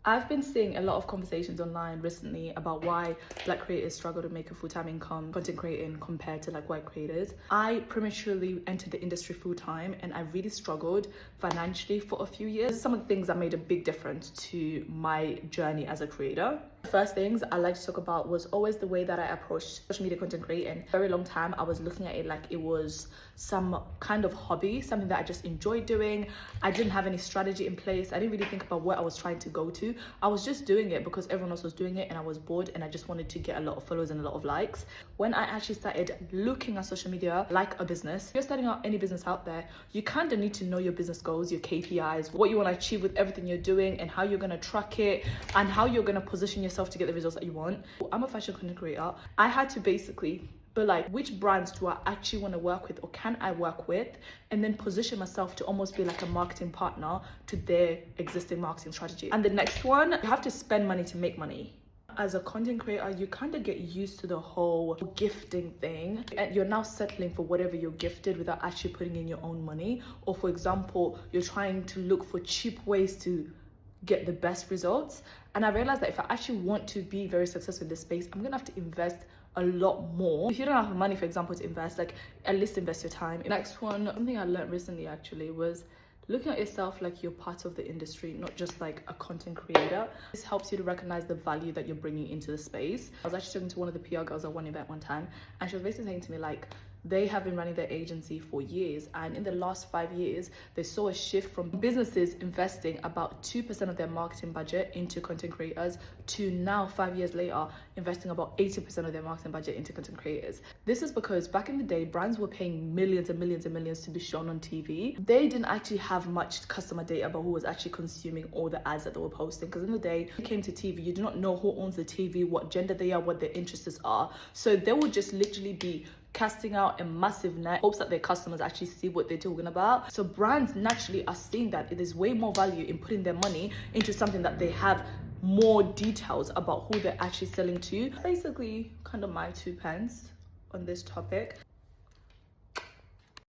I've been seeing a lot of conversations online recently about why Black creators struggle to make a full-time income content creating compared to like white creators. I prematurely entered the industry full-time and I really struggled financially for a few years. Some of the things that made a big difference to my journey as a creator. The first things I like to talk about was always the way that I approached social media content creating. For a very long time, I was looking at it like it was some kind of hobby, something that I just enjoyed doing. I didn't have any strategy in place. I didn't really think about where I was trying to go to. I was just doing it because everyone else was doing it and I was bored and I just wanted to get a lot of followers and a lot of likes. When I actually started looking at social media like a business, if you're starting out any business out there, you kind of need to know your business goals, your KPIs, what you want to achieve with everything you're doing and how you're going to track it and how you're going to position yourself to get the results that you want. I'm a fashion content creator. I had to basically be like, which brands do I actually want to work with or can I work with, and then position myself to almost be like a marketing partner to their existing marketing strategy. And the next one, you have to spend money to make money. As a content creator, you kind of get used to the whole gifting thing and you're now settling for whatever you're gifted without actually putting in your own money. Or for example, you're trying to look for cheap ways to get the best results. And I realized that if I actually want to be very successful in this space, I'm gonna have to invest a lot more. If you don't have money, for example, to invest, like at least invest your time. Next one, something I learned recently actually was looking at yourself like you're part of the industry, not just like a content creator. This helps you to recognize the value that you're bringing into the space. I was actually talking to one of the PR girls at one event one time, and she was basically saying to me like, they have been running their agency for years, and in the last 5 years they saw a shift from businesses investing about 2% of their marketing budget into content creators to now 5 years later investing about 80% of their marketing budget into content creators. This is because back in the day, brands were paying millions and millions and millions to be shown on TV. They didn't actually have much customer data about who was actually consuming all the ads that they were posting, because in the day when it came to TV, you do not know who owns the TV, what gender they are, what their interests are. So they would just literally be casting out a massive net, hopes that their customers actually see what they're talking about. So brands naturally are seeing that it is way more value in putting their money into something that they have more details about who they're actually selling to. Basically, kind of my 2 pence on this topic.